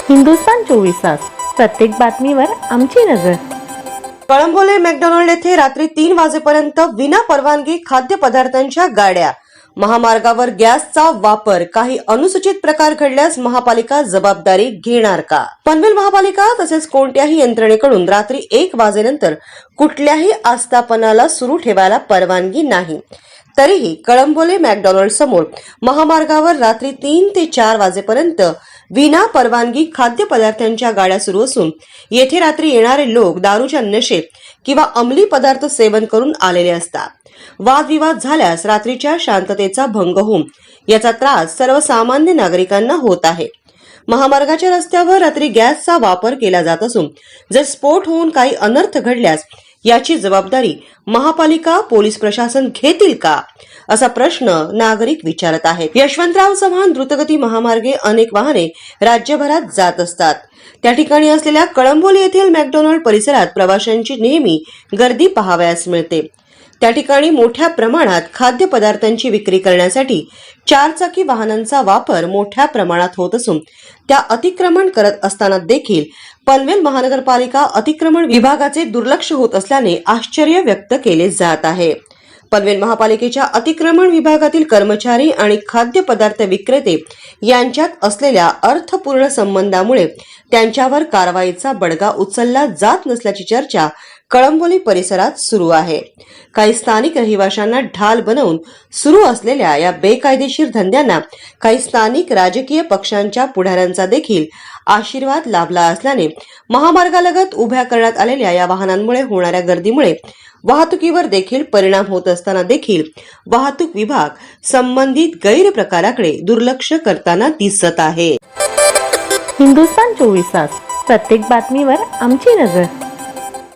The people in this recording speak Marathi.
हिंदुस्तान 24 तास प्रत्येक बातमीवर आमची नजर। कळंबोली मॅकडोनाल्ड येथे रात्री 3 वाजेपर्यंत विना परवानगी खाद्यपदार्थांच्या गाड्या। महामार्गावर गॅसचा वापर, काही अनुचित प्रकार घडल्यास महापालिका जबाबदारी घेणार का? पनवेल महापालिका तसेच कोणत्याही यंत्रणेकडून रात्री 1 वाजेनंतर कुठल्याही आस्थापनाला सुरू ठेवायला परवानगी नाही। तरीही कळंबोली मॅकडोनाल्ड समोर महामार्गावर रात्री 3 ते 4 वाजेपर्यंत विना परवानगी खाद्यपदार्थांच्या गाड्या सुरू असून येथे रात्री येणारे लोक दारूच्या नशेत किंवा अंमली पदार्थ सेवन करून आलेले असतात। वादविवाद झाल्यास रात्रीच्या शांततेचा भंग होऊन याचा त्रास सर्वसामान्य नागरिकांना होत आहे। महामार्गाच्या रस्त्यावर रात्री गॅसचा वापर केला जात असून जर स्फोट होऊन काही अनर्थ घडल्यास याची जबाबदारी महापालिका पोलीस प्रशासन घेतील का, असा प्रश्न नागरिक विचारत आहेत। यशवंतराव चव्हाण द्रुतगती महामार्गे अनेक वाहने राज्यभरात जात असतात। त्या ठिकाणी असलेल्या कळंबोली येथील मॅकडोनाल्ड परिसरात प्रवाशांची नेहमी गर्दी पाहावयास मिळते। त्या ठिकाणी मोठ्या प्रमाणात खाद्यपदार्थांची विक्री करण्यासाठी 4 चाकी वाहनांचा वापर मोठ्या प्रमाणात होत असून त्या अतिक्रमण करत असताना देखील पनवेल महानगरपालिका अतिक्रमण विभागाचे दुर्लक्ष होत असल्याने आश्चर्य व्यक्त केले जात आहे। पनवेल महापालिकेच्या अतिक्रमण विभागातील कर्मचारी आणि खाद्यपदार्थ विक्रेते यांच्यात असलेल्या अर्थपूर्ण संबंधामुळे त्यांच्यावर कारवाईचा बडगा उचलला जात नसल्याची चर्चा कळंबोली परिसरात सुरू आहे। काही स्थानिक रहिवाशांना ढाल बनवून सुरू असलेल्या या बेकायदेशीर धंद्यांना काही स्थानिक राजकीय पक्षांच्या पुढाऱ्यांचा देखील आशीर्वाद लाभला असल्याने महामार्गालगत उभ्या करण्यात आलेल्या या वाहनांमुळे होणाऱ्या गर्दीमुळे वाहतुकीवर देखील परिणाम होत असताना देखील वाहतूक विभाग संबंधित गैरप्रकाराकडे दुर्लक्ष करताना दिसत आहे। हिंदुस्तान 24 तास प्रत्येक बातमीवर आमची नजर।